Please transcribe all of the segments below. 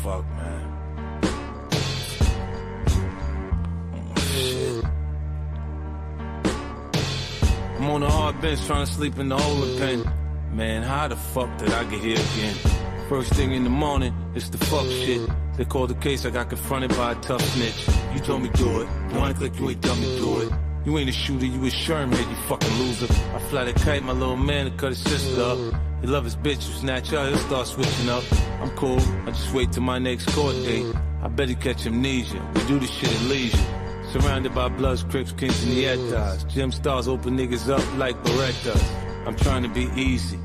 fuck, man. Shit. I'm on the hard bench trying to sleep in the holding pen. Man, how the fuck did I get here again? First thing in the morning, it's the fuck shit. They called the case, I got confronted by a tough snitch. You told me do it, don't act like you ain't done me do it. You ain't a shooter, you a Sherman, you fucking loser. I fly the kite, my little man, to cut his sister up. He love his bitch, you snatch her, he'll start switching up. I'm cool, I just wait till my next court date. I bet he catch amnesia, we do this shit at leisure. Surrounded by Bloods, Crips, Kings, and Nietas. Gym stars open niggas up like Berettas. I'm trying to be easy,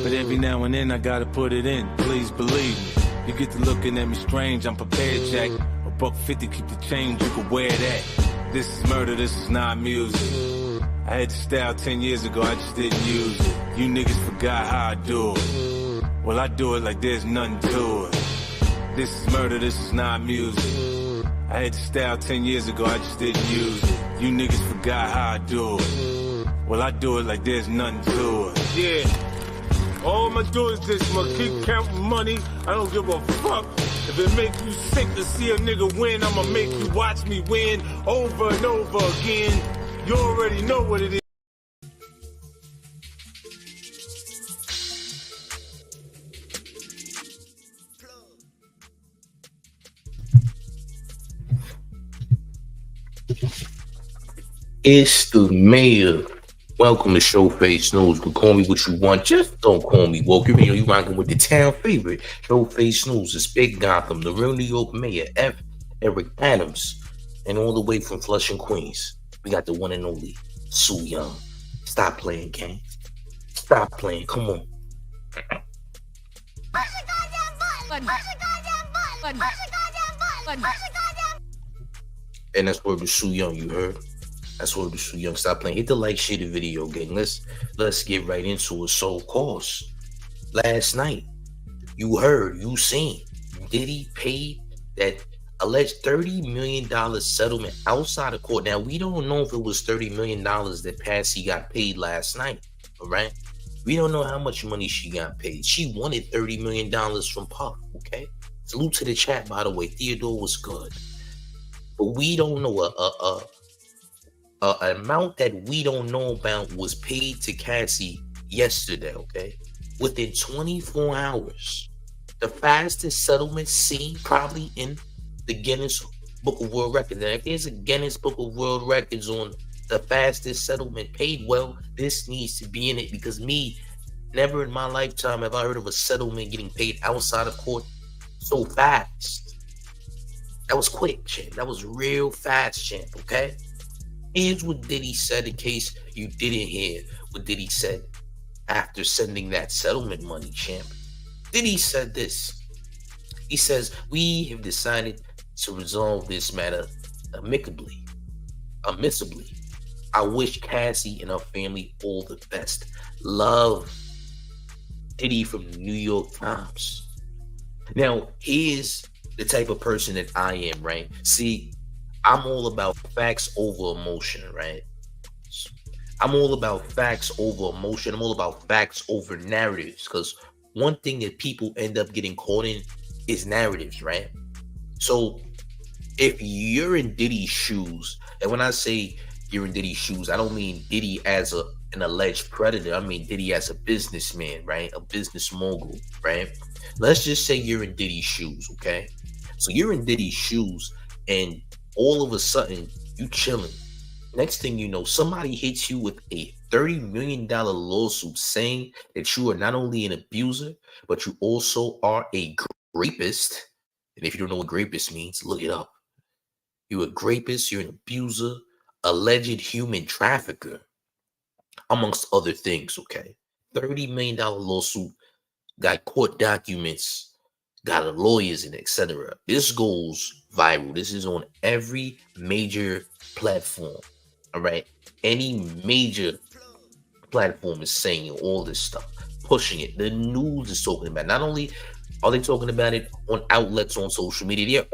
but every now and then I gotta put it in, please believe me. You get to looking at me strange, I'm prepared, Jack. $150, keep the change, you can wear that. This is murder, this is not music. I had the style 10 years ago, I just didn't use it. You niggas forgot how I do it. Well, I do it like there's nothing to it. This is murder, this is not music. I had the style 10 years ago, I just didn't use it. You niggas forgot how I do it. Well, I do it like there's nothing to it. Yeah. All I'ma do is just keep counting money. I don't give a fuck. If it makes you sick to see a nigga win, I'ma make you watch me win over and over again. You already know what it is. It's the mayor. Welcome to Showface News. But call me what you want. Just don't call me woke. You know you rocking with the town favorite. Showface News is Big Gotham, the real New York mayor, F. Eric Adams, and all the way from Flushing, Queens. We got the one and only Sue Young. Stop playing, King. Stop playing. Come on. Push the goddamn button. Push the goddamn button. Push the goddamn button. Push the goddamn. And that's word to Sue Young, you heard? That's word to Sue Young. Stop playing. Hit the like, share the video, gang. Let's get right into it. So, of course, last night, you heard, you seen, Diddy paid that alleged $30 million settlement outside of court. Now, we don't know if it was $30 million that Cassie got paid last night, all right? We don't know how much money she got paid. She wanted $30 million from Puff, okay? Salute to the chat, by the way. Theodore was good. But we don't know an amount that we don't know about was paid to Cassie yesterday, okay? Within 24 hours. The fastest settlement seen probably in the Guinness Book of World Records. And if there's a Guinness Book of World Records on the fastest settlement paid, well, this needs to be in it, because never in my lifetime have I heard of a settlement getting paid outside of court so fast. That was quick, champ. That was real fast, champ, okay? Here's what Diddy said, in case you didn't hear what Diddy said after sending that settlement money, champ. Diddy said this. He says, we have decided to resolve this matter amicably. I wish Cassie and her family all the best. Love. Diddy from the New York Times. Now, here's the type of person that I am, right? See, I'm all about facts over emotion, right? I'm all about facts over emotion. I'm all about facts over narratives, because one thing that people end up getting caught in is narratives, right? So if you're in Diddy's shoes, and when I say you're in Diddy's shoes, I don't mean Diddy as an alleged predator. I mean Diddy as a businessman, right? A business mogul, right? Let's just say you're in Diddy's shoes, okay? So you're in Diddy's shoes, and all of a sudden, you chilling. Next thing you know, somebody hits you with a $30 million lawsuit saying that you are not only an abuser, but you also are a rapist. And if you don't know what rapist means, look it up. You're a rapist, you're an abuser, alleged human trafficker, amongst other things, okay? $30 million lawsuit, got court documents, got lawyers in, etc. This goes viral. This is on every major platform. All right. Any major platform is saying all this stuff, pushing it. The news is talking about it. Not only are they talking about it on outlets on social media,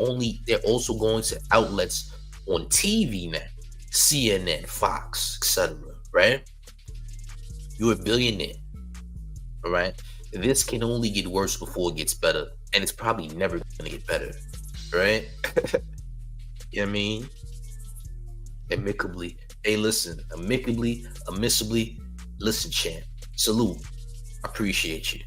they're also going to outlets on TV now, CNN, Fox, etc. Right? You're a billionaire. All right. This can only get worse before it gets better. and it's probably never gonna get better, right? You know what I mean? Amicably. Hey, listen, amicably, amissably, listen, champ. Salute. Appreciate you.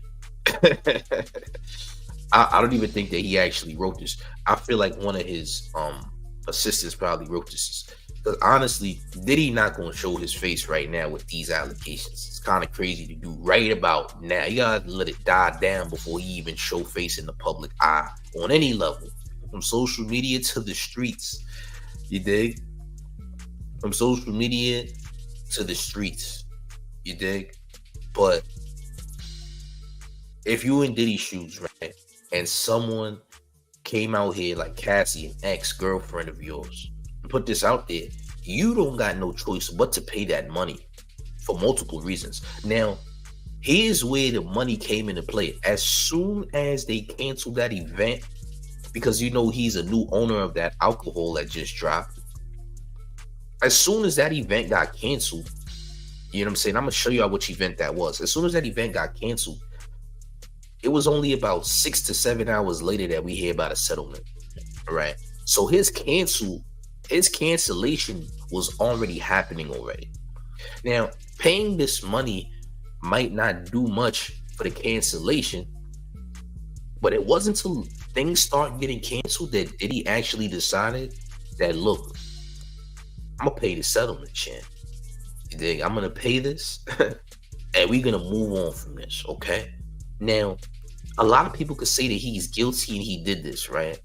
I don't even think that he actually wrote this. I feel like one of his assistants probably wrote this. Because honestly, Diddy not gonna show his face right now with these allegations. It's kind of crazy to do right about now. You gotta let it die down before he even show face in the public eye on any level. From social media to the streets. You dig? From social media to the streets. You dig? But if you in Diddy's shoes, right, and someone came out here like Cassie, an ex-girlfriend of yours, put this out there, you don't got no choice but to pay that money for multiple reasons. Now, here's where the money came into play. As soon as they canceled that event, because you know he's a new owner of that alcohol that just dropped, as soon as that event got canceled, you know what I'm saying? I'm going to show you which event that was. As soon as that event got canceled, it was only about 6 to 7 hours later that we hear about a settlement. All right. So his cancellation was already happening already. Now, paying this money might not do much for the cancellation, but it wasn't until things start getting canceled that Diddy actually decided that, look, I'm gonna pay the settlement, champ. You dig? I'm gonna pay this, and we're gonna move on from this, okay? Now, a lot of people could say that he's guilty and he did this, right?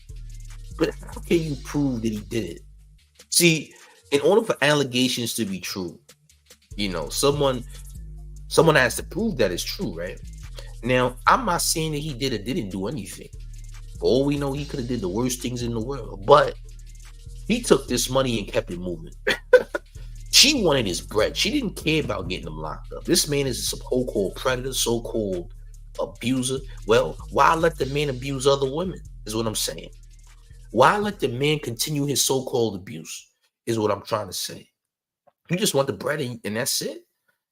But how can you prove that he did it? See, in order for allegations to be true, you know, someone has to prove that it's true, right? Now, I'm not saying that he did or didn't do anything. For all we know, he could have did the worst things in the world, but he took this money and kept it moving. She wanted his bread. She didn't care about getting him locked up. This man is a so-called predator, so-called abuser. Well, why let the man abuse other women is what I'm saying. Why let the man continue his so-called abuse is what I'm trying to say. You just want the bread and that's it.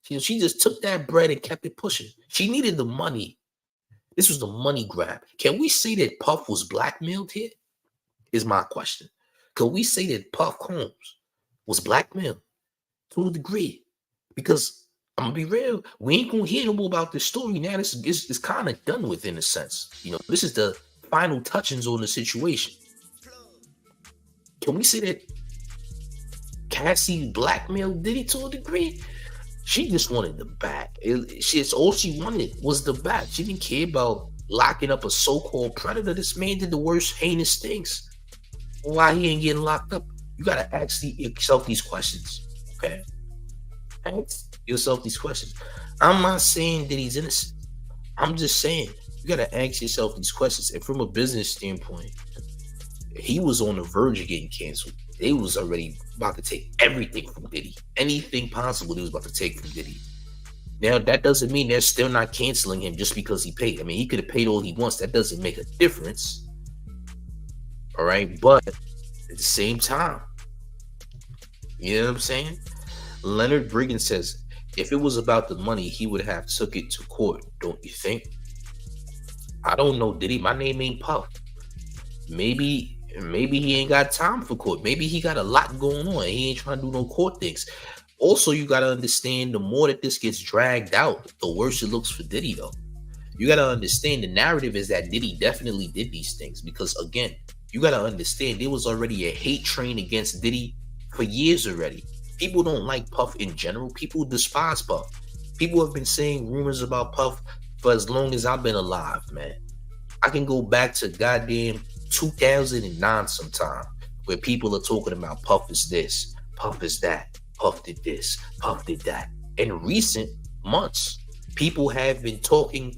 She just took that bread and kept it pushing. She needed the money. This was the money grab. Can we say that Puff was blackmailed here? Is my question. Can we say that Puff Combs was blackmailed to a degree? Because I'm gonna be real, we ain't gonna hear no more about this story now. This is kind of done with in a sense. You know, this is the final touchings on the situation. Can we say that Cassie blackmailed Diddy to a degree? She just wanted the bag. It's all she wanted was the bag. She didn't care about locking up a so-called predator. This man did the worst heinous things. Why he ain't getting locked up? You gotta ask yourself these questions. Okay? Ask yourself these questions. I'm not saying that he's innocent. I'm just saying you gotta ask yourself these questions. And from a business standpoint, he was on the verge of getting canceled. They was already about to take everything from Diddy. Anything possible they was about to take from Diddy. Now, that doesn't mean they're still not canceling him just because he paid. I mean, he could have paid all he wants. That doesn't make a difference. All right? But at the same time, you know what I'm saying? Leonard Briggs says, if it was about the money, he would have took it to court, don't you think? I don't know, Diddy. My name ain't Puff. Maybe he ain't got time for court. Maybe he got a lot going on. He ain't trying to do no court things. Also, you got to understand, the more that this gets dragged out, the worse it looks for Diddy, though. You got to understand the narrative is that Diddy definitely did these things because, again, you got to understand there was already a hate train against Diddy for years already. People don't like Puff in general. People despise Puff. People have been saying rumors about Puff for as long as I've been alive, man. I can go back to goddamn 2009 sometime where people are talking about Puff is this, Puff is that, Puff did this, Puff did that. In recent months, people have been talking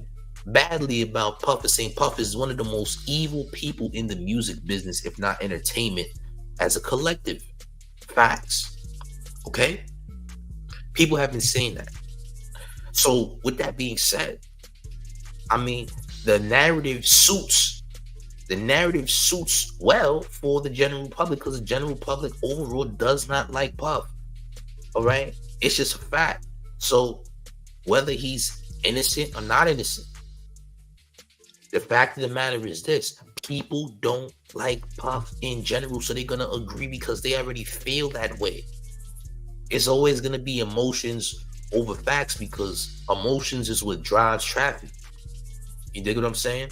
badly about Puff and saying Puff is one of the most evil people in the music business, if not entertainment, as a collective. Facts. Okay? People have been saying that. So with that being said, I mean, the narrative suits well for the general public because the general public overall does not like Puff. All right? It's just a fact. So whether he's innocent or not innocent, The fact of the matter is this: people don't like Puff in general, so they're gonna agree because they already feel that way. It's always gonna be emotions over facts because emotions is what drives traffic. You dig what I'm saying?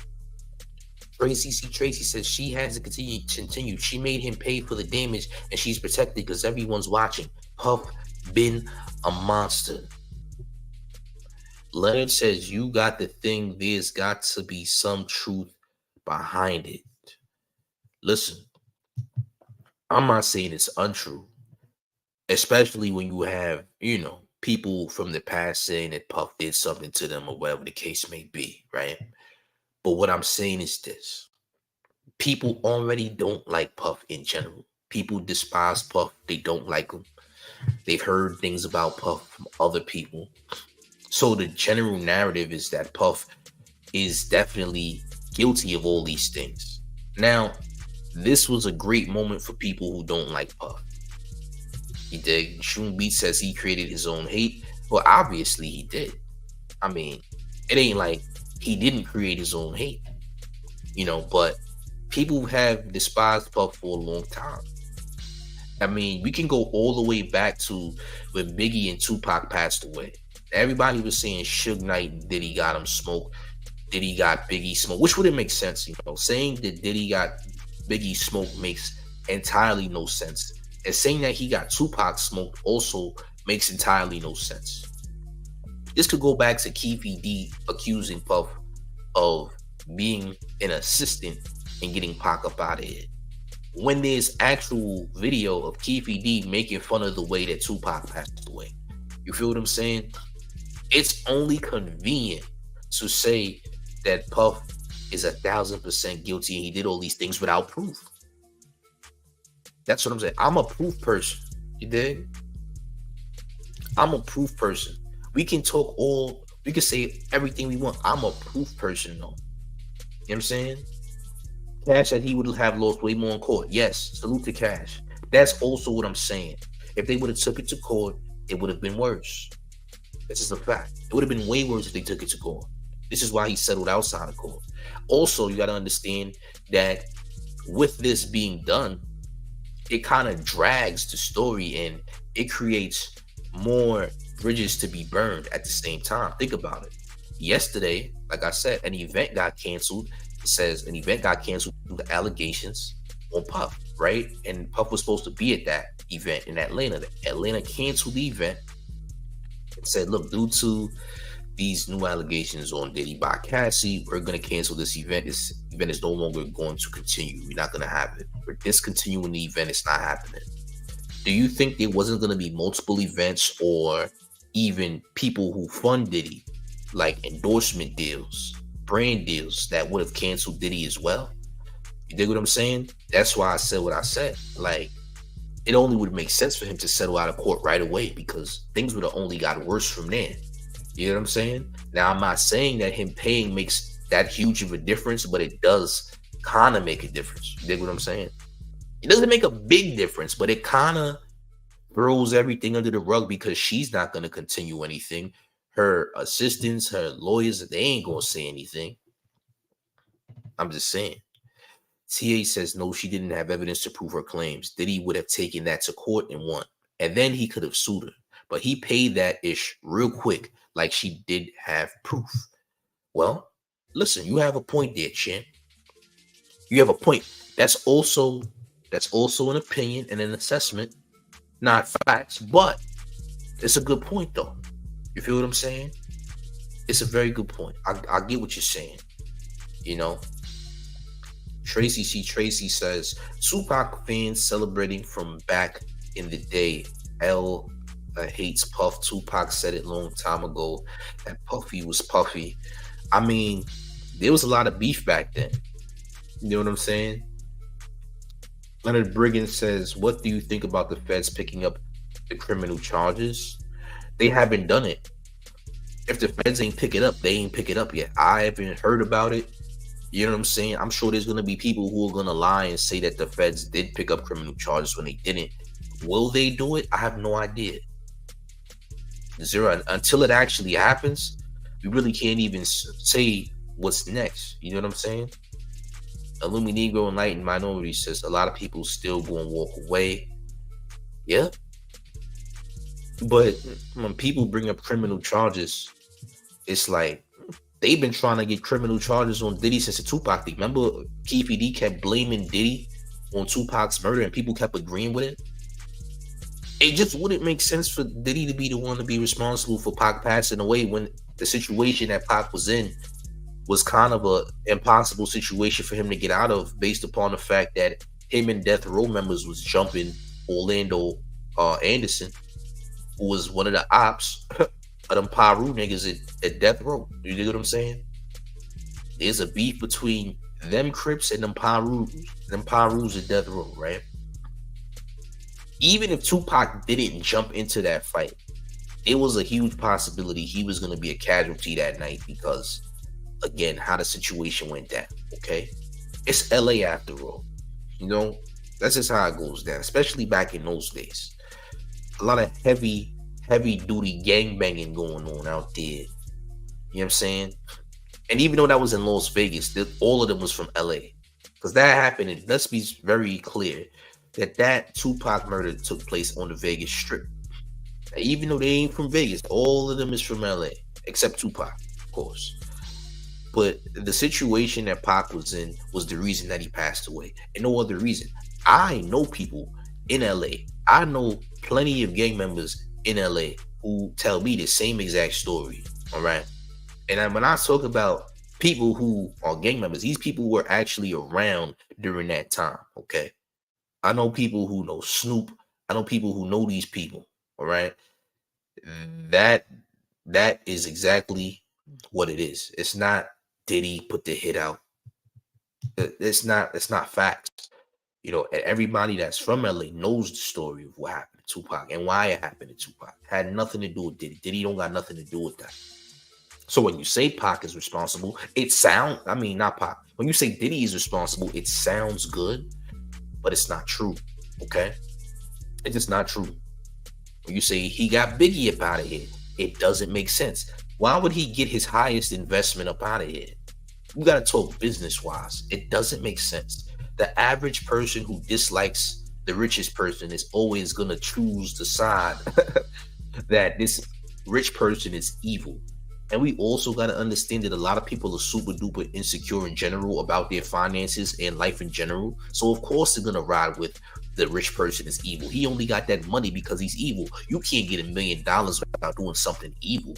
Tracy says she has to continue. She made him pay for the damage and she's protected because everyone's watching. Puff been a monster. Leonard says you got the thing. There's got to be some truth behind it. Listen, I'm not saying it's untrue, especially when you have, people from the past saying that Puff did something to them or whatever the case may be, right? But what I'm saying is this: people already don't like Puff in general. People despise Puff. They don't like him. They've heard things about Puff from other people. So the general narrative is that Puff is definitely guilty of all these things. Now, this was a great moment for people who don't like Puff. He did. Shroom Beat says he created his own hate. Well, obviously he did. I mean, it ain't like he didn't create his own hate, but people have despised Puff for a long time. I mean, we can go all the way back to when Biggie and Tupac passed away. Everybody was saying Suge Knight and Diddy got him smoke. Diddy got Biggie smoke, which wouldn't make sense, Saying that Diddy got Biggie smoke makes entirely no sense. And saying that he got Tupac smoked also makes entirely no sense. This could go back to Keefe D accusing Puff of being an assistant and getting Pac up out of it. When there's actual video of Keefe D making fun of the way that Tupac passed away. You feel what I'm saying? It's only convenient to say that Puff is 1,000% guilty and he did all these things without proof. That's what I'm saying. I'm a proof person. You dig? I'm a proof person. We can say everything we want. I'm a proof person, though. You know what I'm saying? Cash said he would have lost way more in court. Yes, salute to Cash. That's also what I'm saying. If they would have took it to court, it would have been worse. This is a fact. It would have been way worse if they took it to court. This is why he settled outside of court. Also, you got to understand that with this being done, it kind of drags the story and it creates more bridges to be burned at the same time. Think about it. Yesterday, like I said, an event got canceled. It says an event got canceled due to allegations on Puff, right? And Puff was supposed to be at that event in Atlanta. Atlanta canceled the event and said, look, due to these new allegations on Diddy by Cassie, we're going to cancel this event. This event is no longer going to continue. We're not going to have it. We're discontinuing the event. It's not happening. Do you think there wasn't going to be multiple events or even people who fund Diddy, like endorsement deals, brand deals that would have canceled Diddy as well? You dig what I'm saying? That's why I said what I said. Like, it only would make sense for him to settle out of court right away because things would have only got worse from there. You know what I'm saying? Now, I'm not saying that him paying makes that huge of a difference, but it does kind of make a difference. You dig what I'm saying? It doesn't make a big difference, but it kind of throws everything under the rug because she's not going to continue anything. Her assistants, her lawyers, they ain't going to say anything. I'm just saying. TA says, no, she didn't have evidence to prove her claims. Diddy would have taken that to court and won. And then he could have sued her. But he paid that ish real quick, like she did have proof. Well, listen, you have a point there, champ. You have a point. That's also an opinion and an assessment, not facts, but it's a good point, though. You feel what I'm saying? It's a very good point. I get what you're saying. Tracy says, Tupac fans celebrating from back in the day. L hates Puff. Tupac said it long time ago that Puffy was Puffy. I mean, there was a lot of beef back then. You know what I'm saying? Leonard Briggan says, what do you think about the feds picking up the criminal charges? They haven't done it. If the feds ain't pick it up, they ain't pick it up yet. I haven't heard about it. You know what I'm saying? I'm sure there's going to be people who are going to lie and say that the feds did pick up criminal charges when they didn't. Will they do it? I have no idea. Zero. Until it actually happens, we really can't even say what's next? You know what I'm saying? Illuminegro Enlightened Minority says a lot of people still going to walk away. Yeah. But when people bring up criminal charges, it's like they've been trying to get criminal charges on Diddy since the Tupac thing. Remember, Keefe D kept blaming Diddy on Tupac's murder and people kept agreeing with it? It just wouldn't make sense for Diddy to be the one to be responsible for Pac passing away when the situation that Pac was in was kind of a impossible situation for him to get out of, based upon the fact that him and Death Row members was jumping Orlando Anderson, who was one of the ops of them Paru niggas at Death Row. You know what I'm saying? There's a beef between them Crips and them Parus at Death Row, right? Even if Tupac didn't jump into that fight, it was a huge possibility he was going to be a casualty that night because, again, how the situation went down, okay? It's LA after all. You know, that's just how it goes down, especially back in those days. A lot of heavy duty gangbanging going on out there. You know what I'm saying? And even though that was in Las Vegas, all of them was from LA. Because that happened, and let's be very clear, that Tupac murder took place on the Vegas Strip. Now, even though they ain't from Vegas, all of them is from LA, except Tupac, of course. But the situation that Pac was in was the reason that he passed away, and no other reason. I know people in LA. I know plenty of gang members in LA who tell me the same exact story. All right. And when I talk about people who are gang members, these people were actually around during that time. Okay. I know people who know Snoop. I know people who know these people. All right. That is exactly what it is. It's not Diddy put the hit out. It's not facts. You know, and everybody that's from LA knows the story of what happened to Tupac and why it happened to Tupac. It had nothing to do with Diddy. Diddy don't got nothing to do with that. So when you say Pac is responsible, not Pac. When you say Diddy is responsible, it sounds good, but it's not true. Okay? It's just not true. When you say he got Biggie up out of here, it doesn't make sense. Why would he get his highest investment up out of here? We got to talk business-wise. It doesn't make sense. The average person who dislikes the richest person is always going to choose the side that this rich person is evil. And we also got to understand that a lot of people are super duper insecure in general about their finances and life in general. So of course they're going to ride with the rich person is evil. He only got that money because he's evil. You can't get $1 million without doing something evil.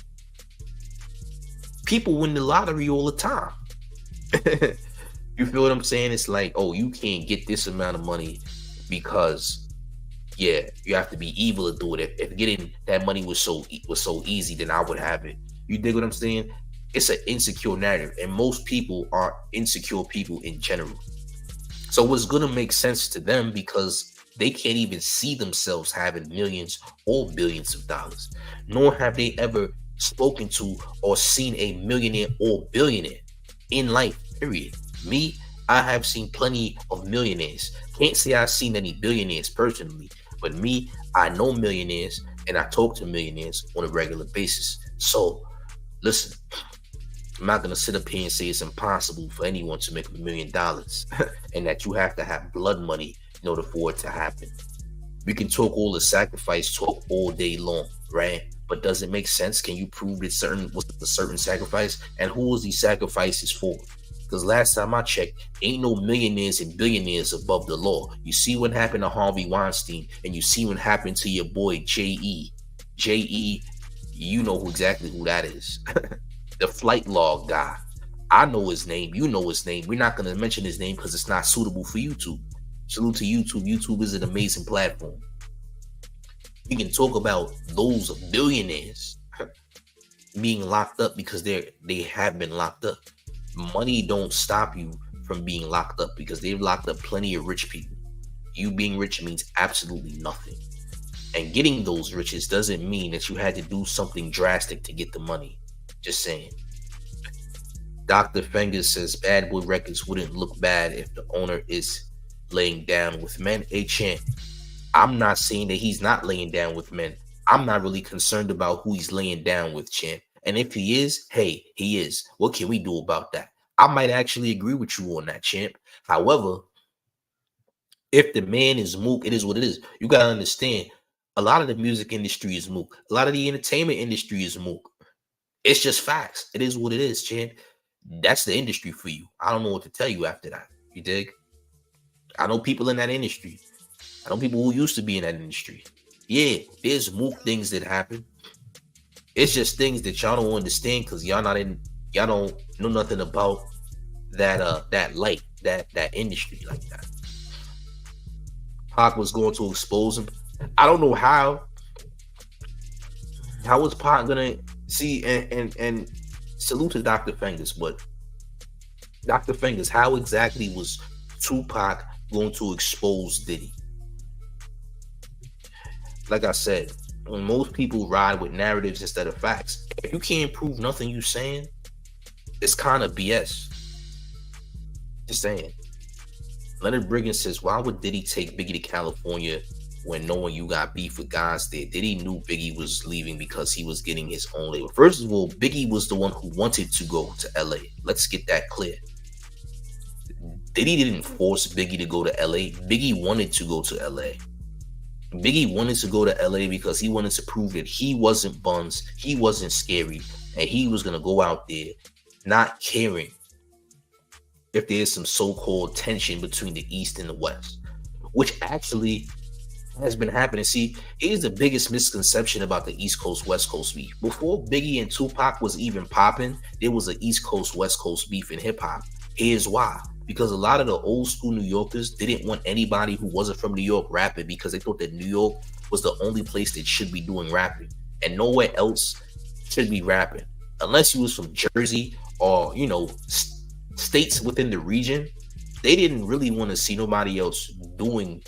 People win the lottery all the time. You feel what I'm saying? It's like, oh, you can't get this amount of money because, yeah, you have to be evil to do it. If getting that money was so easy, then I would have it. You dig what I'm saying? It's an insecure narrative, and most people are insecure people in general. So it's gonna make sense to them because they can't even see themselves having millions or billions of dollars, nor have they ever spoken to or seen a millionaire or billionaire in life, period. Me, I have seen plenty of millionaires. Can't say I've seen any billionaires personally, but me, I know millionaires and I talk to millionaires on a regular basis. So listen, I'm not going to sit up here and say it's impossible for anyone to make $1 million and that you have to have blood money in order for it to happen. We can talk all the sacrifice talk all day long, right? But does it make sense? Can you prove that was a certain sacrifice? And who was these sacrifices for? Because last time I checked, ain't no millionaires and billionaires above the law. You see what happened to Harvey Weinstein, and you see what happened to your boy J.E. J.E., you know exactly who that is. The flight log guy. I know his name. You know his name. We're not going to mention his name because it's not suitable for YouTube. Salute to YouTube. YouTube is an amazing platform. We can talk about those billionaires being locked up because they have been locked up. Money don't stop you from being locked up because they've locked up plenty of rich people. You being rich means absolutely nothing. And getting those riches doesn't mean that you had to do something drastic to get the money. Just saying. Dr. Fengers says Bad Boy Records wouldn't look bad if the owner is laying down with men. Hey, Champ, I'm not saying that he's not laying down with men. I'm not really concerned about who he's laying down with, Champ. And if he is, hey, he is. What can we do about that? I might actually agree with you on that, champ. However, if the man is mook, it is what it is. You gotta understand, a lot of the music industry is mook. A lot of the entertainment industry is mook. It's just facts. It is what it is, champ. That's the industry for you. I don't know what to tell you after that. You dig? I know people in that industry. I know people who used to be in that industry. Yeah, there's mook things that happen. It's just things that y'all don't understand because y'all don't know nothing about that light, that industry like that. Pac was going to expose him. I don't know how was Pac gonna see and salute to Dr. Fingers, but Dr. Fingers, how exactly was Tupac going to expose Diddy? Like I said, when most people ride with narratives instead of facts, if you can't prove nothing you saying, it's kind of BS. Just saying. Leonard Brigham says, why would Diddy take Biggie to California when knowing you got beef with guys there? Diddy knew Biggie was leaving because he was getting his own label. First of all, Biggie was the one who wanted to go to LA. Let's get that clear. Diddy didn't force Biggie to go to LA. Biggie wanted to go to LA. Biggie wanted to go to LA because he wanted to prove that he wasn't Buns, he wasn't scary, and he was going to go out there not caring if there's some so-called tension between the East and the West, which actually has been happening. See, here's the biggest misconception about the East Coast, West Coast beef. Before Biggie and Tupac was even popping, there was an East Coast, West Coast beef in hip-hop. Here's why. Because a lot of the old school New Yorkers didn't want anybody who wasn't from New York rapping because they thought that New York was the only place that should be doing rapping and nowhere else should be rapping. Unless you was from Jersey or, you know, states within the region, they didn't really want to see nobody else doing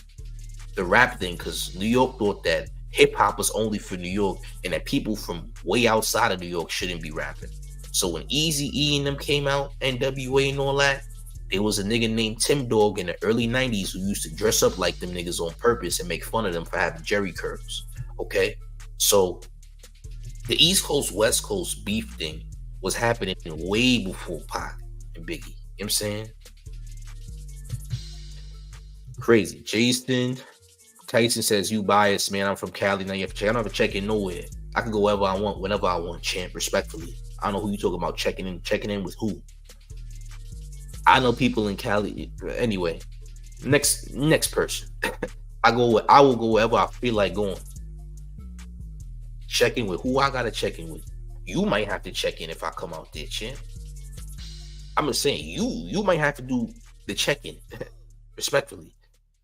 the rap thing because New York thought that hip hop was only for New York and that people from way outside of New York shouldn't be rapping. So when Eazy-E and them came out, NWA and all that, there was a nigga named Tim Dog in the early 90s who used to dress up like them niggas on purpose and make fun of them for having jerry curls. Okay? So the East Coast, West Coast beef thing was happening way before Pac and Biggie. You know what I'm saying? Crazy. Jason Tyson says, you biased, man. I'm from Cali. Now you have to check. I don't have to check in nowhere. I can go wherever I want, whenever I want, champ, respectfully. I don't know who you talking about checking in with who. I know people in Cali. Anyway, next person. I will go wherever I feel like going. Check in with who I gotta check in with. You might have to check in if I come out there, champ. I'm just saying, you might have to do the check-in. Respectfully.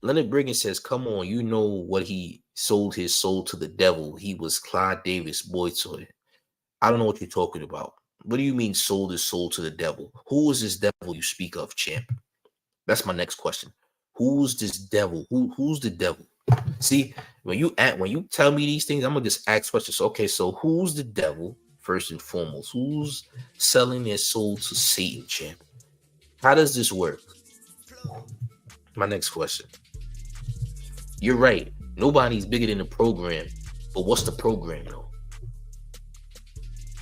Leonard Brigham says, come on, you know what he sold his soul to the devil. He was Clyde Davis' boy toy. I don't know what you're talking about. What do you mean sold his soul to the devil? Who is this devil you speak of, champ? That's my next question. Who's this devil? Who's the devil? See, when you tell me these things, I'm gonna just ask questions. Okay, so who's the devil first and foremost? Who's selling their soul to Satan, champ? How does this work? My next question. You're right. Nobody's bigger than the program, but what's the program though?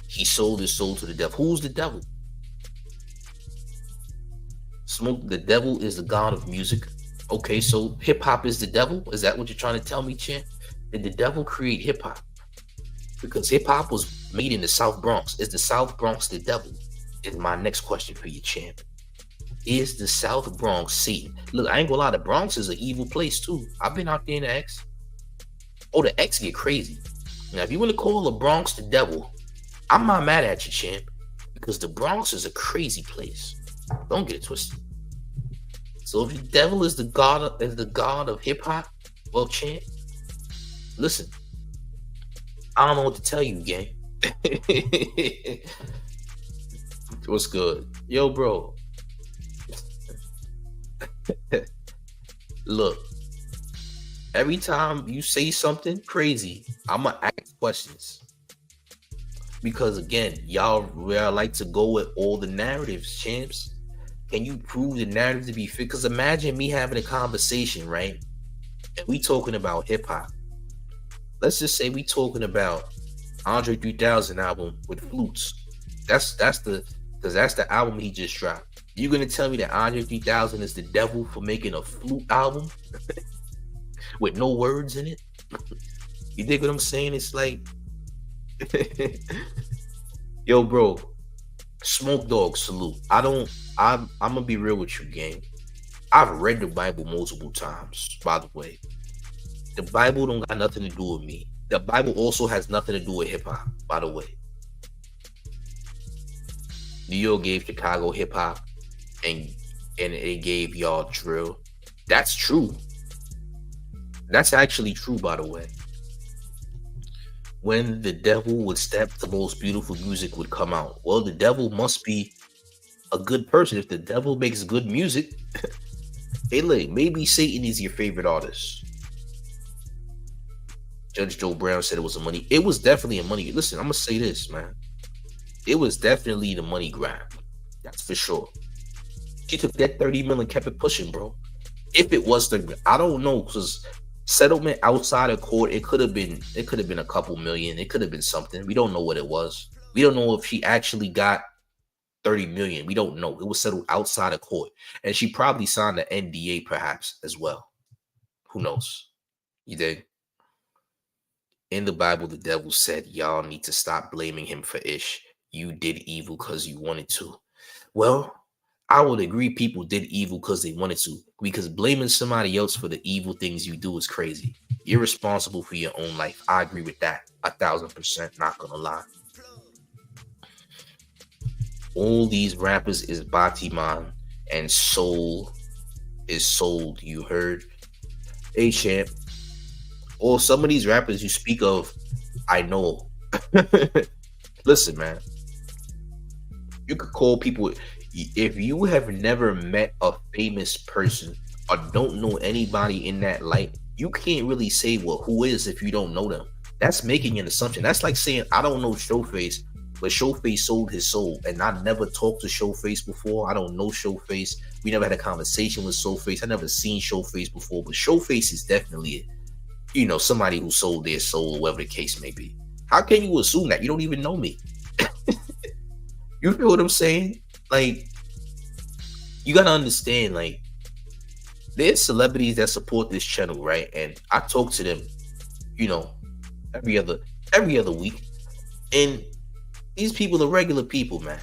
He sold his soul to the devil. Who's the devil? Smoke, the devil is the god of music. Okay, so hip-hop is the devil? Is that what you're trying to tell me, champ? Did the devil create hip-hop? Because hip-hop was made in the South Bronx. Is the South Bronx the devil? Is my next question for you, champ. Is the South Bronx Satan? Look, I ain't gonna lie, the Bronx is an evil place too. I've been out there in the X. Oh, the X get crazy. Now, if you want to call the Bronx the devil, I'm not mad at you, champ, because the Bronx is a crazy place. Don't get it twisted. So if the devil is the god of hip hop, well, champ, listen, I don't know what to tell you, gang. What's good, yo, bro? Look, every time you say something crazy, I'm gonna ask questions. Because again, y'all like to go with all the narratives, champs. Can you prove the narrative to be fit? Because imagine me having a conversation, right? And we talking about hip hop. Let's just say we talking about Andre 3000 album with flutes. That's the album he just dropped. You gonna tell me that Andre 3000 is the devil for making a flute album with no words in it? You dig what I'm saying? It's like, yo, bro, Smoke Dog, salute. I'm gonna be real with you, gang. I've read the Bible multiple times, by the way. The Bible don't got nothing to do with me. The Bible also has nothing to do with hip hop, by the way. New York gave Chicago hip hop, and it gave y'all drill. That's true. That's actually true, by the way. When the devil would step, the most beautiful music would come out. Well, the devil must be a good person. If the devil makes good music, hey, look, maybe Satan is your favorite artist. Judge Joe Brown said it was a money. It was definitely a money. Listen, I'm gonna say this, man. It was definitely the money grab. That's for sure. She took that 30 million and kept it pushing, bro. If it was I don't know, because settlement outside of court, it could have been a couple million. It could have been something. We don't know what it was. We don't know if she actually got 30 million. We don't know. It was settled outside of court. And she probably signed an NDA perhaps as well. Who knows? You dig? In the Bible, the devil said, y'all need to stop blaming him for ish. You did evil because you wanted to. Well, I would agree people did evil because they wanted to. Because blaming somebody else for the evil things you do is crazy. You're responsible for your own life. I agree with that. 1,000%, not gonna lie. All these rappers is Batiman and soul is sold. You heard? Hey, champ. Or some of these rappers you speak of, I know. Listen, man. You could call people, if you have never met a famous person or don't know anybody in that light, you can't really say, well, who is if you don't know them. That's making an assumption. That's like saying, I don't know Showface, but Showface sold his soul. And I never talked to Showface before. I don't know Showface. We never had a conversation with Showface. I never seen Showface before, but Showface is definitely, somebody who sold their soul, or whatever the case may be. How can you assume that? You don't even know me. You feel what I'm saying? Like, you gotta understand, like, there's celebrities that support this channel, right? And I talk to them, every other week. And these people are regular people, man.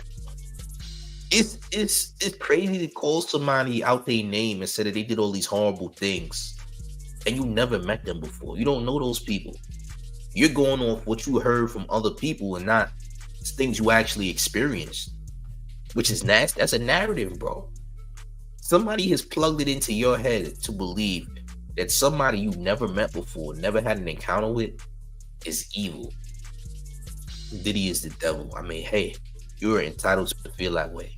It's crazy to call somebody out their name and say that they did all these horrible things, and you never met them before. You don't know those people. You're going off what you heard from other people and not things you actually experienced, which is nasty. That's a narrative, bro. Somebody has plugged it into your head to believe that somebody you never met before, never had an encounter with, is evil. Diddy is the devil. I mean, hey, you're entitled to feel that way.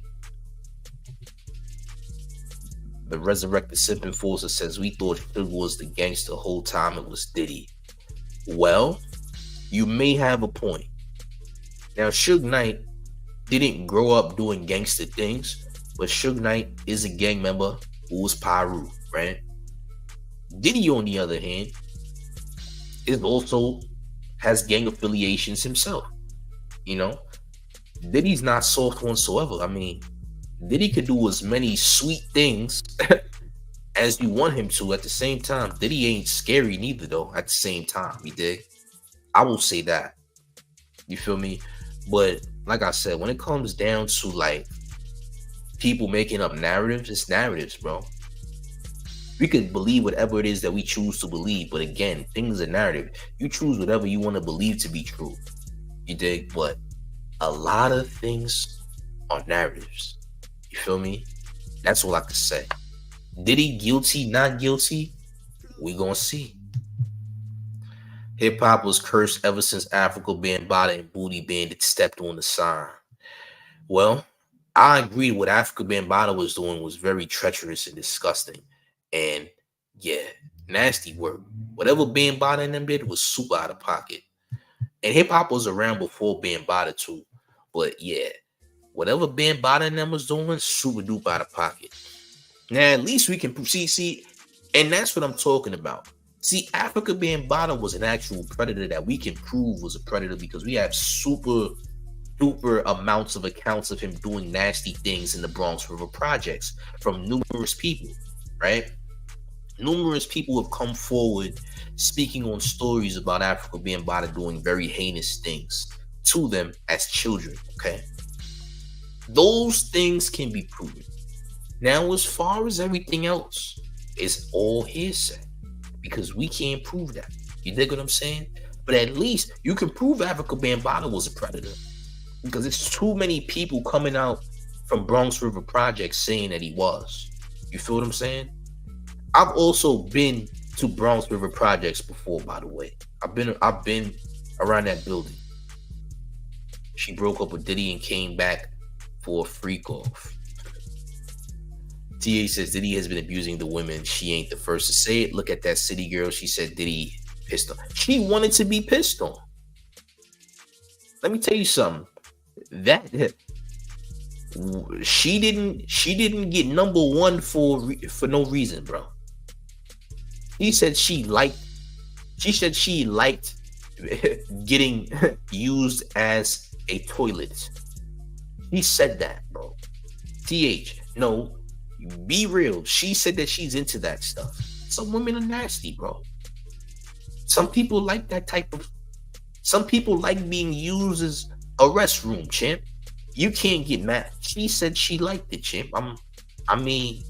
The resurrected Simpin Forcer says, we thought Suge was the gangster the whole time it was Diddy. Well, you may have a point. Now, Suge Knight didn't grow up doing gangster things, but Suge Knight is a gang member who was Pyru, right? Diddy, on the other hand, has gang affiliations himself. Diddy's not soft whatsoever. I mean, Diddy could do as many sweet things as you want him to at the same time. Diddy ain't scary neither, though, at the same time. You dig? I will say that. You feel me? But like I said, when it comes down to like people making up narratives, it's narratives, bro. We could believe whatever it is that we choose to believe, but again, things are narrative. You choose whatever you want to believe to be true. You dig? But a lot of things are narratives. You feel me? That's all I can say. Diddy guilty, not guilty? We gonna see. Hip hop was cursed ever since Africa Bambaataa and Booty Bandit stepped on the sign. Well, I agree what Africa Bambaataa was doing was very treacherous and disgusting. And yeah, nasty work. Whatever Bambaataa and them did was super out of pocket. And hip hop was around before Bambaataa too. But yeah, whatever Bambaataa and them was doing, super duper out of pocket. Now, at least we can see, and that's what I'm talking about. See, Africa Bambaataa was an actual predator that we can prove was a predator because we have super duper amounts of accounts of him doing nasty things in the Bronx River projects from numerous people, right? Numerous people have come forward speaking on stories about Africa Bambaataa doing very heinous things to them as children, okay? Those things can be proven. Now, as far as everything else, it's all hearsay because we can't prove that. You dig what I'm saying? But at least you can prove Africa Bambaataa was a predator because it's too many people coming out from Bronx River Project saying that he was. You feel what I'm saying? I've also been to Bronx River Projects before, by the way. I've been around that building. She broke up with Diddy and came back for a freak off. TA says Diddy has been abusing the women. She ain't the first to say it. Look at that city girl. She said Diddy pissed on. She wanted to be pissed on. Let me tell you something. That she didn't get number one for no reason, bro. She said she liked getting used as a toilet. He said that, bro. TH, no, be real. She said that she's into that stuff. Some women are nasty, bro. Some people like that type of. Some people like being used as a restroom, champ. You can't get mad. She said she liked it, champ. I mean,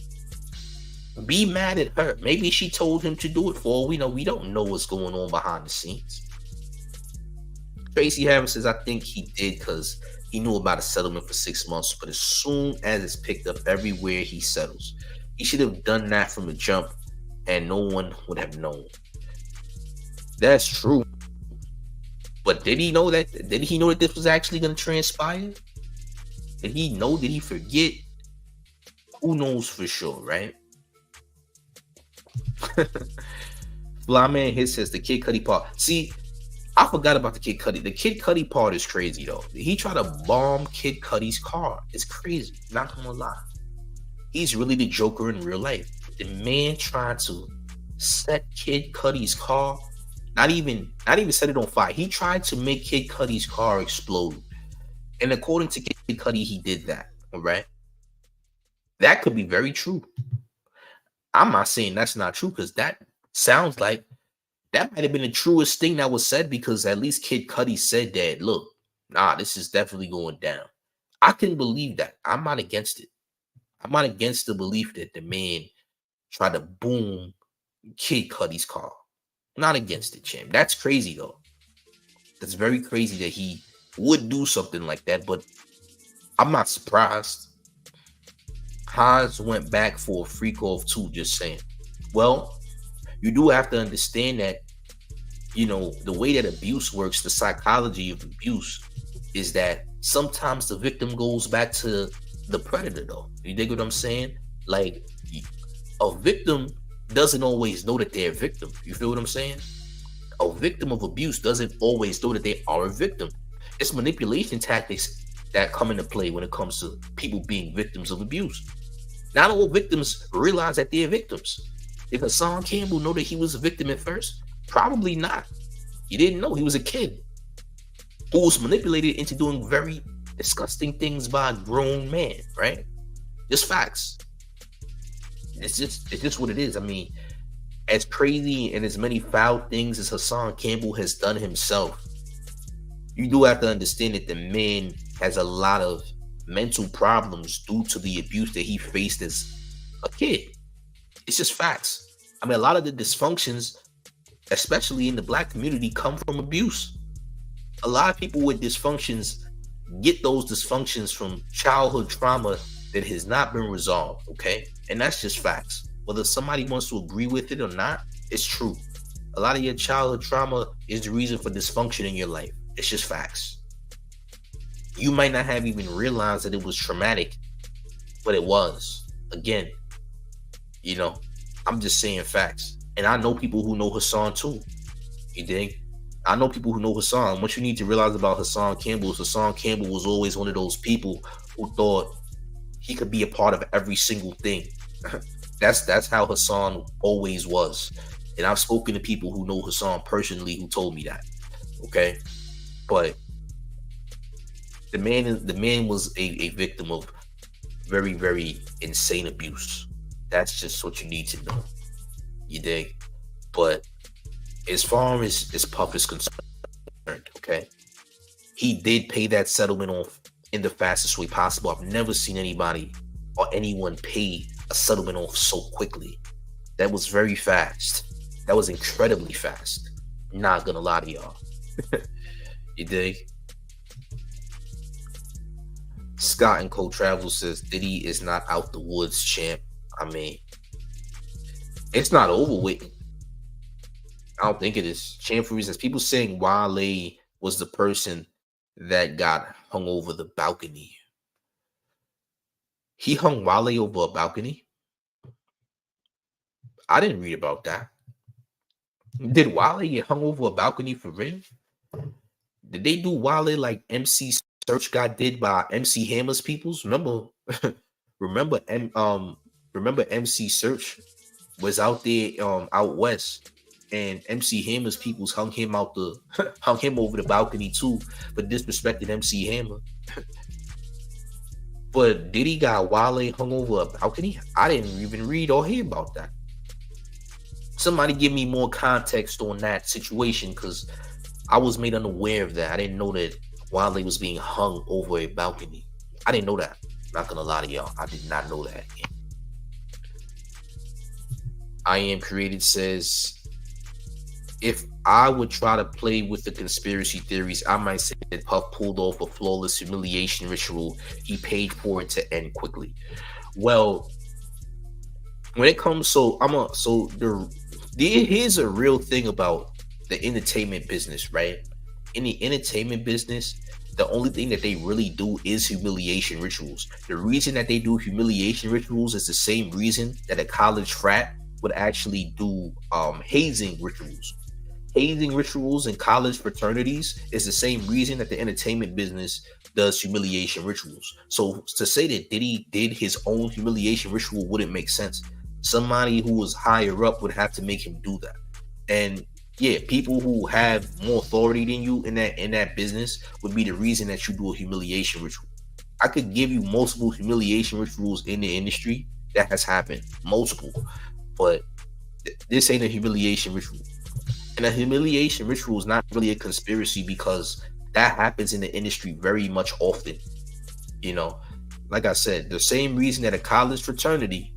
be mad at her. Maybe she told him to do it for all we know. We don't know what's going on behind the scenes. Tracy Harris says, I think he did because he knew about a settlement for 6 months, but as soon as it's picked up everywhere, he settles. He should have done that from the jump, and no one would have known. That's true. But did he know that? Did he know that this was actually going to transpire? Did he know? Did he forget? Who knows for sure, right? Flyman Hit says the Kid Cudi part. See, I forgot about the Kid Cudi. The Kid Cudi part is crazy though. He tried to bomb Kid Cudi's car. It's crazy. Not gonna lie. He's really the Joker in real life. The man tried to set Kid Cudi's car. Not even set it on fire. He tried to make Kid Cudi's car explode. And according to Kid Cudi, he did that. All right. That could be very true. I'm not saying that's not true because that sounds like that might have been the truest thing that was said because at least Kid Cudi said that, look, nah, this is definitely going down. I can believe that. I'm not against it. I'm not against the belief that the man tried to boom Kid Cudi's car. I'm not against it, champ. That's crazy, though. That's very crazy that he would do something like that, but I'm not surprised. Haas went back for a freak off too, just saying. Well, you do have to understand that, you know, the way that abuse works, the psychology of abuse is that sometimes the victim goes back to the predator, though. You dig what I'm saying? Like, a victim doesn't always know that they're a victim. You feel what I'm saying? A victim of abuse doesn't always know that they are a victim. It's manipulation tactics that come into play when it comes to people being victims of abuse. Not all victims realize that they're victims. Did Hassan Campbell know that he was a victim at first? Probably not. He didn't know. He was a kid who was manipulated into doing very disgusting things by a grown man, right? Just facts. It's just what it is. I mean, as crazy and as many foul things as Hassan Campbell has done himself, you do have to understand that the man has a lot of mental problems due to the abuse that he faced as a kid. It's just facts. I mean, a lot of the dysfunctions, especially in the Black community, come from abuse. A lot of people with dysfunctions get those dysfunctions from childhood trauma that has not been resolved, okay? And that's just facts. Whether somebody wants to agree with it or not, it's true. A lot of your childhood trauma is the reason for dysfunction in your life. It's just facts. You might not have even realized that it was traumatic, but it was. Again, you know, I'm just saying facts. And I know people who know Hassan too. You dig? I know people who know Hassan. What you need to realize about Hassan Campbell is Hassan Campbell was always one of those people who thought he could be a part of every single thing. That's how Hassan always was. And I've spoken to people who know Hassan personally who told me that. Okay. But the man was a victim of very, very insane abuse. That's just what you need to know. You dig? But as far as Puff is concerned, okay, he did pay that settlement off in the fastest way possible. I've never seen anybody or anyone pay a settlement off so quickly. That was very fast. That was incredibly fast. Not gonna lie to y'all. You dig? Scott and Co Travel says Diddy is not out the woods, champ. I mean, it's not over with. I don't think it is. Champ, for reasons. People saying Wale was the person that got hung over the balcony. He hung Wale over a balcony? I didn't read about that. Did Wale get hung over a balcony for real? Did they do Wale like MC Search got did by MC Hammer's peoples? Remember MC Search was out there out west, and MC Hammer's peoples hung him over the balcony too, but disrespected MC Hammer. But Diddy got Wale hung over a balcony? I didn't even read or hear about that. Somebody give me more context on that situation, because I was made unaware of that. I didn't know that Wale was being hung over a balcony. I didn't know that. Not gonna lie to y'all. I did not know that. I Am Created says, if I would try to play with the conspiracy theories, I might say that Puff pulled off a flawless humiliation ritual. He paid for it to end quickly. Well, when it comes, here's a real thing about the entertainment business, right? In the entertainment business, the only thing that they really do is humiliation rituals. The reason that they do humiliation rituals is the same reason that a college frat would actually do hazing rituals. Hazing rituals in college fraternities is the same reason that the entertainment business does humiliation rituals. So to say that Diddy did his own humiliation ritual wouldn't make sense. Somebody who was higher up would have to make him do that. And yeah, people who have more authority than you in that business would be the reason that you do a humiliation ritual. I could give you multiple humiliation rituals in the industry that has happened, multiple, but this ain't a humiliation ritual. And a humiliation ritual is not really a conspiracy, because that happens in the industry very much often. You know, like I said, the same reason that a college fraternity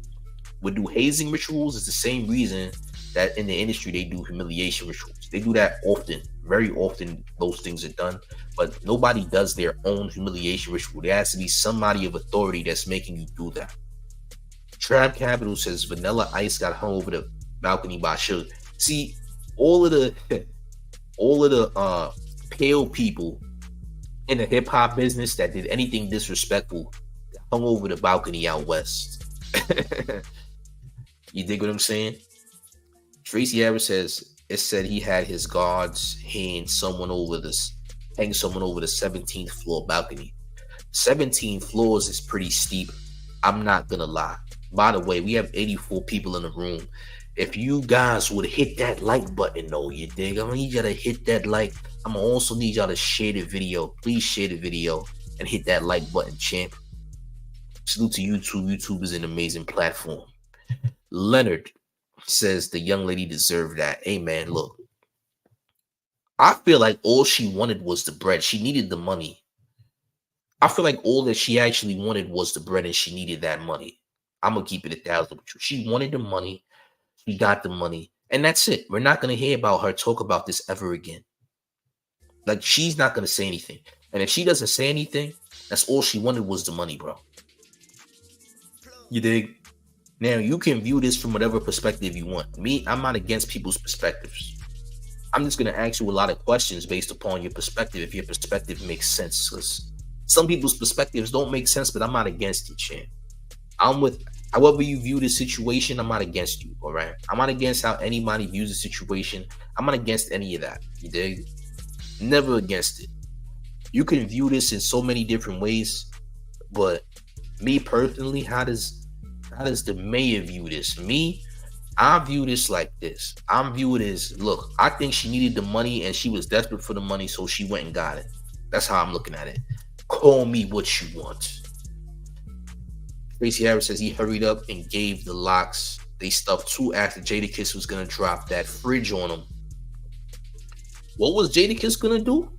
would do hazing rituals is the same reason that in the industry they do humiliation rituals. They do that often, very often. Those things are done, but nobody does their own humiliation ritual. There has to be somebody of authority that's making you do that. Trap Capital says Vanilla Ice got hung over the balcony by Suge. See, all of the pale people in the hip hop business that did anything disrespectful hung over the balcony out west. You dig what I'm saying? Tracy Harris says it said he had his guards hang someone over the 17th floor balcony. 17 floors is pretty steep. I'm not gonna lie. By the way, we have 84 people in the room. If you guys would hit that like button, though, you dig? I need y'all to hit that like. I'm gonna also need y'all to share the video. Please share the video and hit that like button, champ. Salute to YouTube. YouTube is an amazing platform. Leonard says the young lady deserved that. Hey, man, look. I feel like all she wanted was the bread. She needed the money. I feel like all that she actually wanted was the bread, and she needed that money. I'm going to keep it 1,000 with you. She wanted the money. She got the money. And that's it. We're not going to hear about her talk about this ever again. Like, she's not going to say anything. And if she doesn't say anything, that's all she wanted was the money, bro. You dig? Now, you can view this from whatever perspective you want. Me, I'm not against people's perspectives. I'm just going to ask you a lot of questions based upon your perspective, if your perspective makes sense. Because some people's perspectives don't make sense, but I'm not against it, champ. I'm with however you view the situation. I'm not against you, all right? I'm not against how anybody views the situation. I'm not against any of that, you dig? Never against it. You can view this in so many different ways, but me personally, how does the mayor view this? Me, I view this like this. I'm view it as, look, I think she needed the money and she was desperate for the money, so she went and got it. That's how I'm looking at it. Call me what you want. Tracy Harris says he hurried up and gave the locks they stuffed too after Jadakiss was gonna drop that fridge on him. What was Jadakiss gonna do?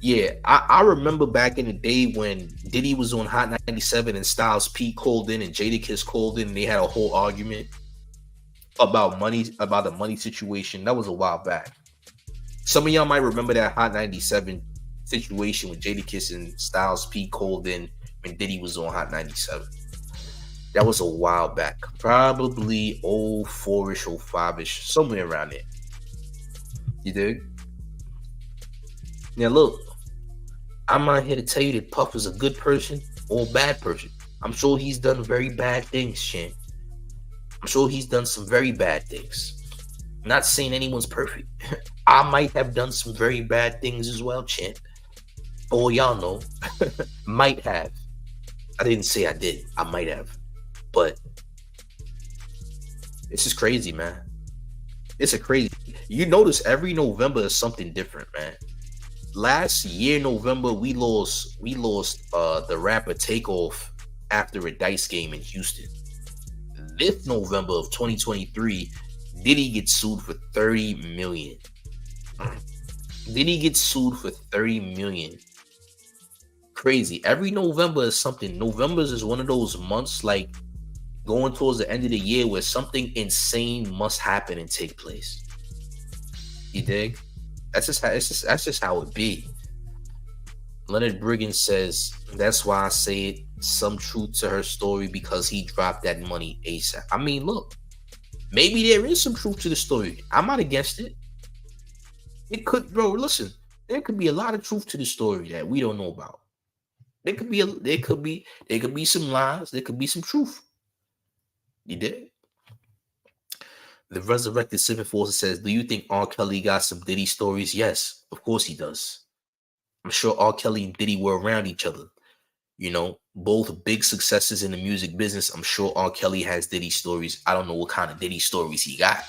Yeah, I remember back in the day when Diddy was on Hot 97 and Styles P called in and Jadakiss called in and they had a whole argument about money, about the money situation. That was a while back. Some of y'all might remember that Hot 97 situation with Jadakiss and Styles P called in when Diddy was on Hot 97. That was a while back. Probably 04-ish, 05-ish, somewhere around there. You dig? Now look, I'm not here to tell you that Puff is a good person or a bad person. I'm sure he's done very bad things, Chan. I'm sure he's done some very bad things. I'm not saying anyone's perfect. I might have done some very bad things as well, Chan. Oh, y'all know. Might have. I didn't say I did. I might have. But this is crazy, man. It's a crazy. You notice every November is something different, man. Last year, November, we lost the rapper Takeoff after a dice game in Houston. This November of 2023, Diddy gets sued for $30 million. Diddy gets sued for $30 million. Crazy. Every November is something. November's is one of those months, like going towards the end of the year, where something insane must happen and take place. You dig? That's just how it be. Leonard Briggan says, that's why I say it, some truth to her story because he dropped that money ASAP. I mean, look, maybe there is some truth to the story. I'm not against it. It could, bro, listen, there could be a lot of truth to the story that we don't know about. There could be some lies, there could be some truth. You did? The Resurrected Civil Force says, do you think R. Kelly got some Diddy stories? Yes, of course he does. I'm sure R. Kelly and Diddy were around each other. You know, both big successes in the music business. I'm sure R. Kelly has Diddy stories. I don't know what kind of Diddy stories he got.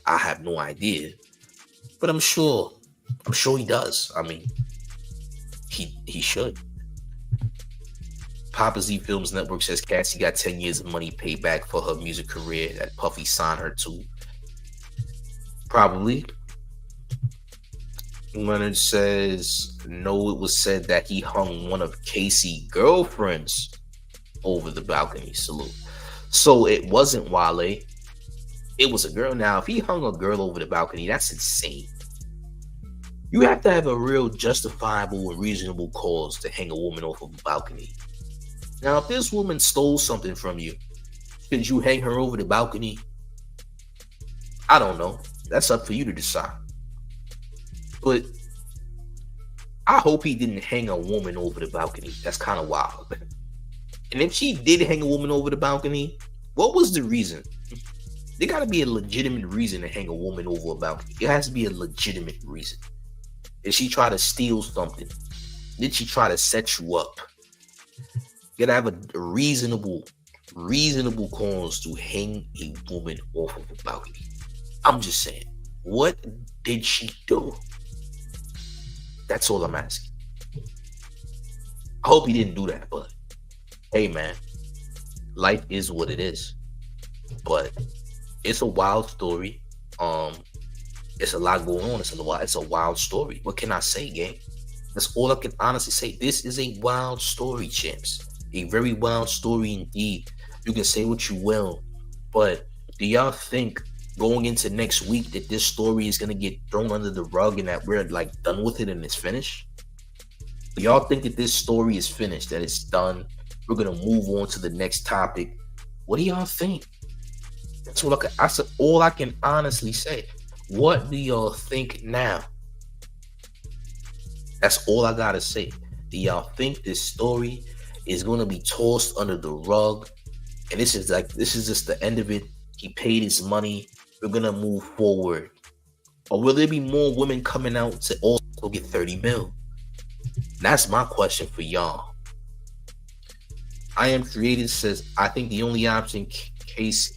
I have no idea. But I'm sure he does. I mean, he should. Papa Z Films Network says Cassie got 10 years of money paid back for her music career that Puffy signed her to. Probably. Leonard says, no, it was said that he hung one of Cassie's girlfriends over the balcony. Salute. So it wasn't Wale. It was a girl. Now, if he hung a girl over the balcony, that's insane. You have to have a real justifiable and reasonable cause to hang a woman off of a balcony. Now, if this woman stole something from you, should you hang her over the balcony? I don't know. That's up for you to decide. But I hope he didn't hang a woman over the balcony. That's kind of wild. And if she did hang a woman over the balcony, what was the reason? There got to be a legitimate reason to hang a woman over a balcony. It has to be a legitimate reason. Did she try to steal something? Did she try to set you up? You gotta have a reasonable cause to hang a woman off of a balcony. I'm just saying, what did she do? That's all I'm asking. I hope he didn't do that, but hey, man, life is what it is. But it's a wild story. It's a lot going on. It's a wild story. What can I say, gang? That's all I can honestly say. This is a wild story, champs. A very wild story indeed. You can say what you will, but do y'all think going into next week that this story is gonna get thrown under the rug and that we're like done with it and it's finished? Do y'all think that this story is finished, that it's done? We're gonna move on to the next topic. What do y'all think? That's all I can honestly say. What do y'all think now? That's all I gotta say. Do y'all think this story is going to be tossed under the rug, and this is just the end of it? He paid his money, we're going to move forward? Or will there be more women coming out to also get 30 mil? That's my question for y'all. I Am Created says, I think the only option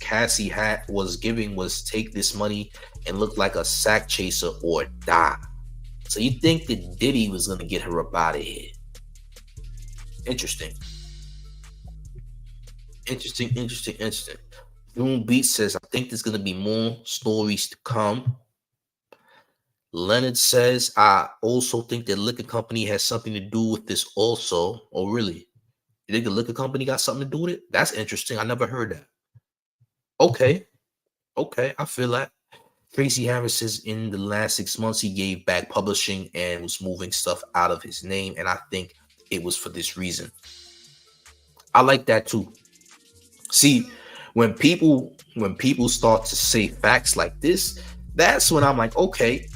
Cassie was giving was take this money and look like a sack chaser or die. So you think that Diddy was gonna get her up out of here? Interesting. June Beat says, I think there's gonna be more stories to come. Leonard says, I also think that liquor company has something to do with this also. Oh, really? You think the liquor company got something to do with it? That's interesting. I never heard that. Okay, I feel that. Tracy Harris says in the last 6 months, he gave back publishing and was moving stuff out of his name. And I think it was for this reason. I like that too. See, when people start to say facts like this, that's when I'm like, okay,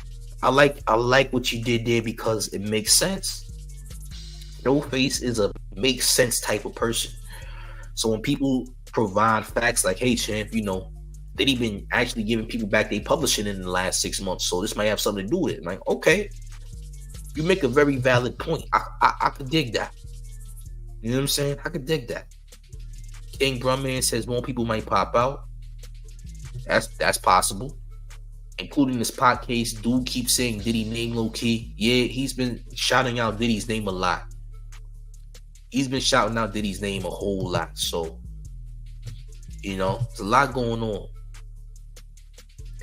I like what you did there because it makes sense. Showface is a makes sense type of person. So when people provide facts like, hey, champ, you know, they've been actually giving people back their publishing in the last 6 months, so this might have something to do with it. I'm like, okay, you make a very valid point. I could dig that. You know what I'm saying? I could dig that. King Brumman says more people might pop out. That's possible. Including this pot case, dude keeps saying Diddy name low key. Yeah, he's been shouting out Diddy's name a lot. He's been shouting out Diddy's name a whole lot. So, you know, there's a lot going on.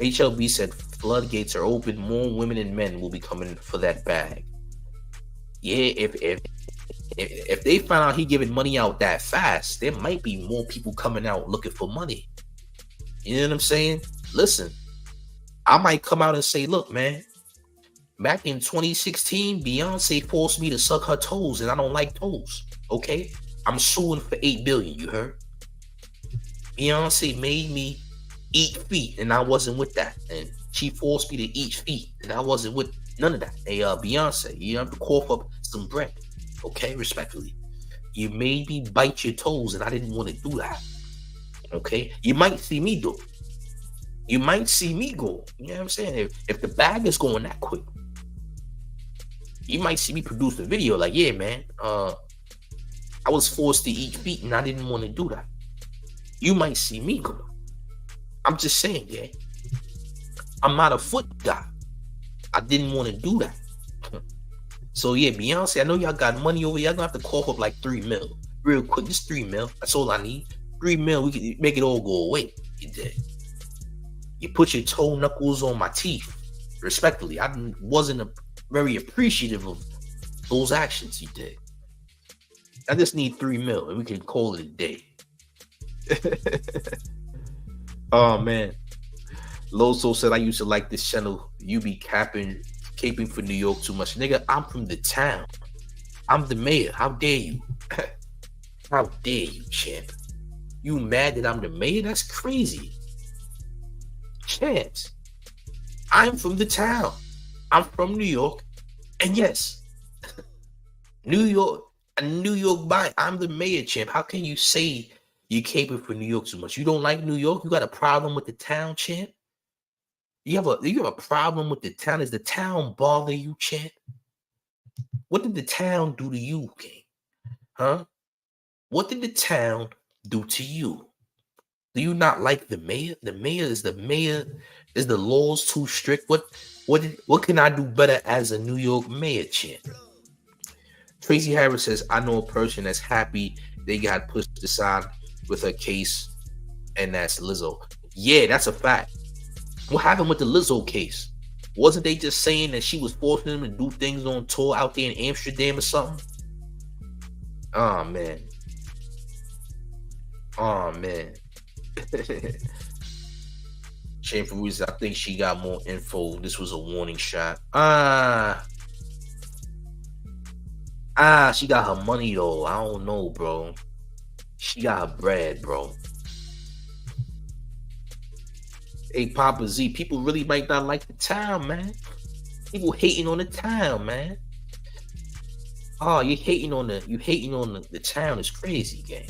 HLB said floodgates are open. More women and men will be coming for that bag. Yeah, if they find out he giving money out that fast, there might be more people coming out looking for money. You know what I'm saying? Listen, I might come out and say, look, man, back in 2016, Beyonce forced me to suck her toes, and I don't like toes. Okay? I'm suing for $8 billion, you heard? Beyonce made me eat feet, and I wasn't with that. And she forced me to eat feet, and I wasn't with none of that. Hey, Beyonce, you have to cough up some bread. Okay? Respectfully. You made me bite your toes, and I didn't want to do that. Okay? You might see me do it. You might see me go. You know what I'm saying? If the bag is going that quick, you might see me produce a video like, yeah, man, I was forced to eat feet and I didn't want to do that. You might see me go. I'm just saying, yeah. I'm not a foot guy. I didn't want to do that. So yeah, Beyonce, I know y'all got money over. Y'all gonna have to cough up like 3 mil. Real quick, just 3 mil. That's all I need. 3 mil, we can make it all go away. You did. You put your toe knuckles on my teeth. Respectfully, I wasn't very appreciative of those actions you did. I just need 3 mil and we can call it a day. Oh man. Loso said I used to like this channel. You be caping for New York too much. Nigga, I'm from the town. I'm the mayor. How dare you? How dare you, champ? You mad that I'm the mayor? That's crazy. Champs, I'm from the town. I'm from New York. And yes, New York by I'm the mayor, champ. How can you say you're caping for New York too much? You don't like New York? You got a problem with the town, champ? You have a problem with the town? Does the town bother you, champ? What did the town do to you, King? Huh? What did the town do to you? Do you not like the mayor? The mayor. Is the laws too strict? What can I do better as a New York mayor, champ? Tracy Harris says, I know a person that's happy they got pushed aside with her case, and that's Lizzo. Yeah, that's a fact. What happened with the Lizzo case? Wasn't they just saying that she was forcing them to do things on tour out there in Amsterdam or something? Oh man. Shame for reasons. I think she got more info. This was a warning shot. She got her money though. I don't know, bro. She got her bread, bro. Hey, Papa Z, people really might not like the town, man. People hating on the town, man. Oh, you hating on the town is crazy, gang.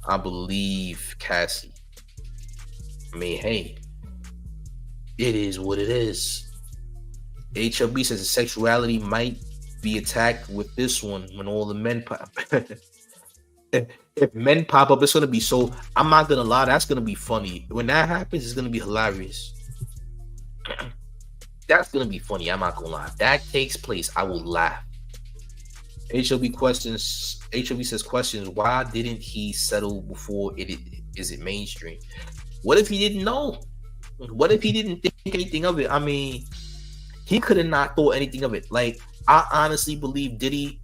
I believe Cassie. I mean, hey, it is what it is. HLB says the sexuality might be attacked with this one when all the men pop. if men pop up, it's gonna be so. I'm not gonna lie, that's gonna be funny. When that happens, it's gonna be hilarious. That's gonna be funny. I'm not gonna lie. If that takes place, I will laugh. HOV questions. HOV says questions. Why didn't he settle before it is it mainstream? What if he didn't know? What if he didn't think anything of it? I mean, he could have not thought anything of it. Like, I honestly believe Diddy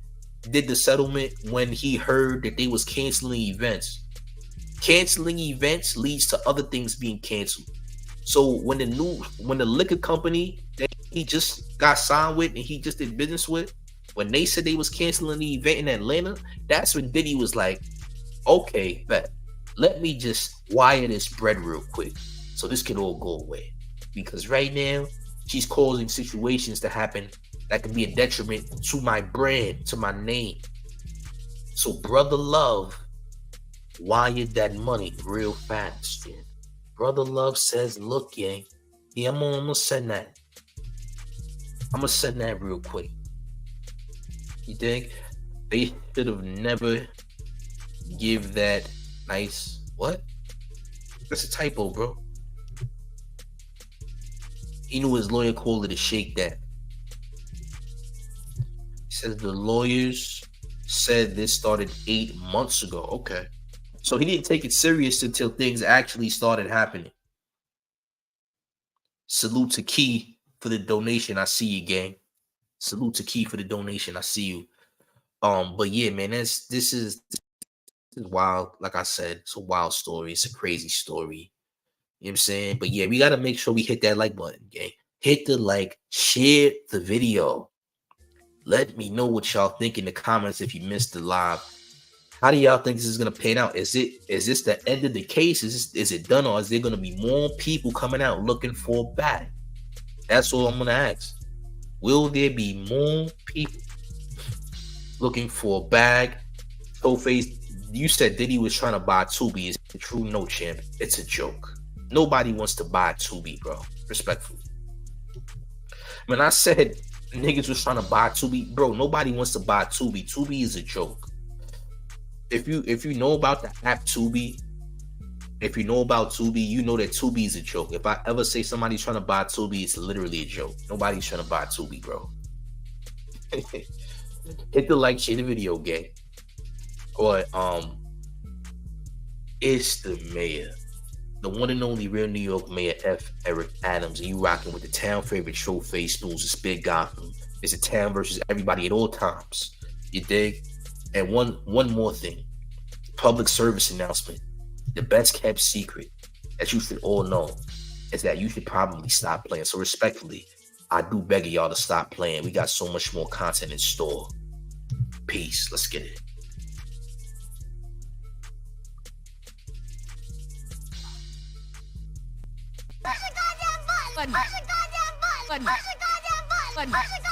did the settlement when he heard that they was canceling events. Canceling events leads to other things being canceled. So when the liquor company that he just got signed with and he just did business with, when they said they was canceling the event in Atlanta, that's when Diddy was like, okay, bet. Let me just wire this bread real quick so this can all go away. Because right now, she's causing situations to happen that could be a detriment to my brand, to my name. So Brother Love wired that money real fast. Yeah. Brother Love says, look, gang, yeah, I'm gonna send that. I'm gonna send that real quick. You think? They should have never give that nice, what? That's a typo, bro. He knew his lawyer called it a shake that. He says the lawyers said this started 8 months ago. Okay. So he didn't take it serious until things actually started happening. Salute to Key for the donation. I see you, gang. Salute to Key for the donation. I see you. But yeah, man, this is wild. Like I said, it's a wild story. It's a crazy story. You know what I'm saying? But yeah, we got to make sure we hit that like button, gang. Hit the like, share the video. Let me know what y'all think in the comments if you missed the live. How do y'all think this is gonna pan out? Is this the end of the case? Is it done, or is there gonna be more people coming out looking for a bag? That's all I'm gonna ask. Will there be more people looking for a bag? Showface, you said Diddy was trying to buy Tubi. Is it true? No, champ. It's a joke. Nobody wants to buy Tubi, bro. Respectfully. When I said niggas was trying to buy Tubi, bro, nobody wants to buy Tubi. Tubi is a joke. If you know about the app Tubi, if you know about Tubi, you know that Tubi is a joke. If I ever say somebody's trying to buy Tubi, it's literally a joke. Nobody's trying to buy Tubi, bro. Hit the like, share the video, gang. Or it's the mayor, the one and only real New York mayor, F. Eric Adams, and you rocking with the town favorite Showface News. It's Big Gotham. It's a town versus everybody at all times. You dig? And one more thing, public service announcement. The best kept secret that you should all know is that you should probably stop playing. So respectfully, I do beg of y'all to stop playing. We got so much more content in store. Peace. Let's get it. Push the goddamn button. Push the goddamn button. Push the goddamn button. Push the